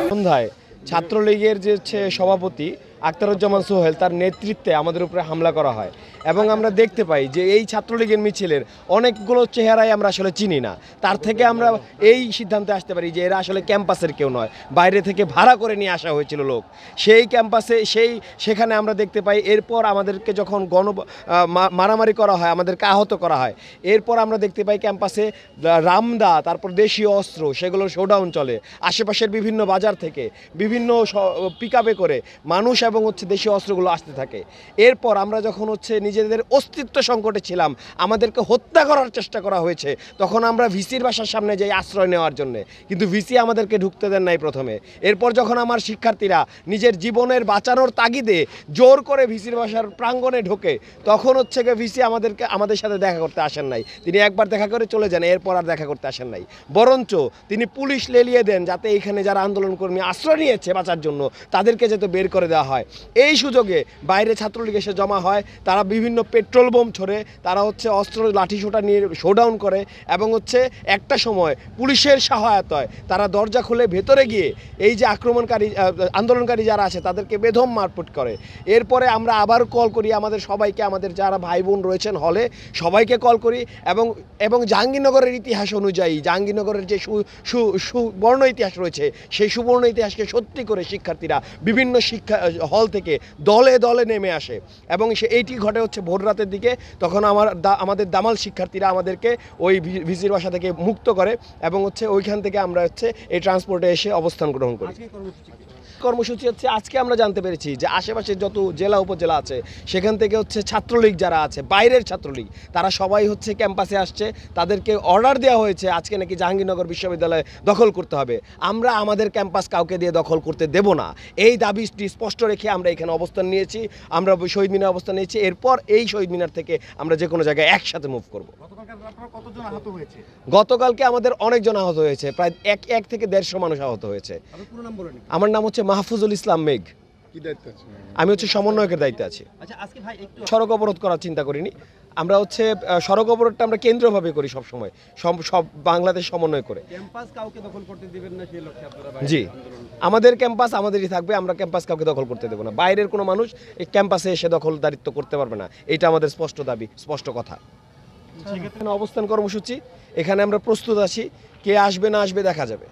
সন্ধ্যায় ছাত্রলীগের যে সভাপতি আখতারুজ্জামান সোহেল তার নেতৃত্বে আমাদের উপরে হামলা করা হয় এবং আমরা দেখতে পাই যে এই ছাত্রলীগের মিছিলের অনেকগুলো চেহারাই আমরা আসলে চিনি না। তার থেকে আমরা এই সিদ্ধান্তে আসতে পারি যে এরা আসলে ক্যাম্পাসের কেউ নয়, বাইরে থেকে ভাড়া করে নিয়ে আসা হয়েছিল লোক। সেই ক্যাম্পাসে সেখানে আমরা দেখতে পাই এরপর আমাদেরকে যখন মারামারি করা হয়, আমাদেরকে আহত করা হয়, এরপর আমরা দেখতে পাই ক্যাম্পাসে রামদা, তারপর দেশীয় অস্ত্র, সেগুলোর শোডাউন চলে। আশেপাশের বিভিন্ন বাজার থেকে বিভিন্ন পিকআপে করে মানুষ এবং দেশীয় অস্ত্রগুলো আসতে থাকে। এরপর আমরা যখন নিজেদের অস্তিত্ব সংকটে ছিলাম, আমাদেরকে হত্যা করার চেষ্টা করা হয়েছে, তখন আমরা ভিসির বাসার সামনে যাই আশ্রয় নেওয়ার জন্য, কিন্তু ভিসি আমাদেরকে ঢুকতে দেন নাই প্রথমে। এরপর যখন আমার শিক্ষার্থীরা নিজের জীবনের বাঁচানোর তাগিদে জোর করে ভিসির বাসার প্রাঙ্গণে ঢোকে, তখন ভিসি আমাদের সাথে দেখা করতে আসেন নাই। তিনি একবার দেখা করে চলে যান, এরপর আর দেখা করতে আসেন নাই। বরঞ্চ তিনি পুলিশ লেলিয়ে দেন যাতে এখানে যারা আন্দোলনকর্মী আশ্রয় নিয়েছে বাঁচার জন্য তাদেরকে যাতে বের করে দেওয়া হয়। এই সুযোগে বাইরে ছাত্রলীগ এসে জমা হয়, তারা বিভিন্ন পেট্রোল বোম ছোড়ে, তারা অস্ত্র লাঠিসোঁটা নিয়ে শোডাউন করে এবং একটা সময় পুলিশের সহায়তায় তারা দরজা খুলে ভেতরে গিয়ে এই যে আন্দোলনকারী যারা আছে তাদেরকে বেদম মারপিট করে। এরপরে আমরা আবার কল করি আমাদের সবাইকে, আমাদের যারা ভাই বোন রয়েছেন হলে সবাইকে কল করি এবং জাহাঙ্গীরনগরের ইতিহাস অনুযায়ী, জাহাঙ্গীরনগরের যে সুবর্ণ ইতিহাস রয়েছে, সেই সুবর্ণ ইতিহাসকে সত্যি করে শিক্ষার্থীরা বিভিন্ন শিক্ষা হল থেকে দলে দলে নেমে আসে এবং এইটি ঘটে ভোর রাতের দিকে। তখন আমাদের দামাল শিক্ষার্থীরা আমাদেরকে ওই ভিসির বাসা থেকে মুক্ত করে এবং ওইখান থেকে আমরা এই ট্রান্সপোর্টে এসে অবস্থান গ্রহণ করি। কর্মসূচি আজকে আমরা জানতে পেরেছি যে আশেপাশের যত জেলা উপজেলা আছে সেখান থেকে ছাত্রলীগ যারা আছে, বাইরের ছাত্রলীগ, তারা সবাই ক্যাম্পাসে আসছে। তাদেরকে অর্ডার দেওয়া হয়েছে আজকে নাকি জাহাঙ্গীরনগর বিশ্ববিদ্যালয় দখল করতে হবে। আমরা আমাদের ক্যাম্পাস কাউকে দিয়ে দখল করতে দেব না, এই দাবিটি স্পষ্ট রেখে আমরা এখানে অবস্থান নিয়েছি। আমরা শহীদ মিনার অবস্থান নিয়েছি। এরপর এই শহীদ মিনার থেকে আমরা যে কোনো জায়গায় একসাথে মুভ করব। গতকালকে আমাদের অনেকজন আহত হয়েছে, প্রায় 1 থেকে 150 মানুষ আহত হয়েছে। আমার নাম মাহফুজুল ইসলাম মেঘ। আমি সমন্বয়কের দায়িত্বে আছি। সড়ক অবরোধ করার চিন্তা করিনি আমরা। সড়ক অবরোধটা আমরা কেন্দ্রীয়ভাবে করি সবসময়, সব বাংলাদেশ সমন্বয় করে। জি, আমাদের ক্যাম্পাস আমাদেরই থাকবে, আমরা ক্যাম্পাস কাউকে দখল করতে দেবো না। বাইরের কোনো মানুষ এই ক্যাম্পাসে এসে দখলদারিত্ব করতে পারবে না, এটা আমাদের স্পষ্ট দাবি, স্পষ্ট কথা। অবস্থান কর্মসূচি এখানে আমরা প্রস্তুত আছি, কে আসবে না আসবে দেখা যাবে।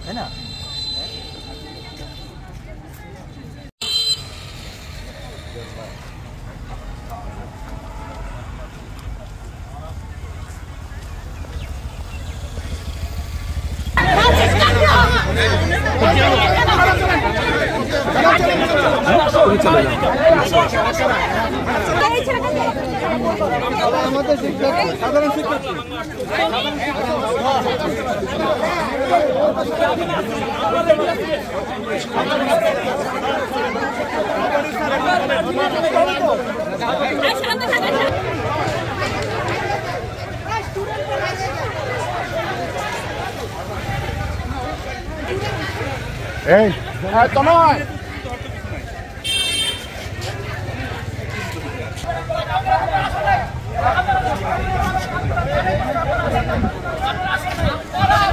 है ना? चले जाओ। আমাদের শিক্ষার্থী, সাধারণ শিক্ষার্থী। এই তনয়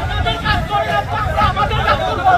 আমাদের কাজ করে, আমাদের কাজ করবো।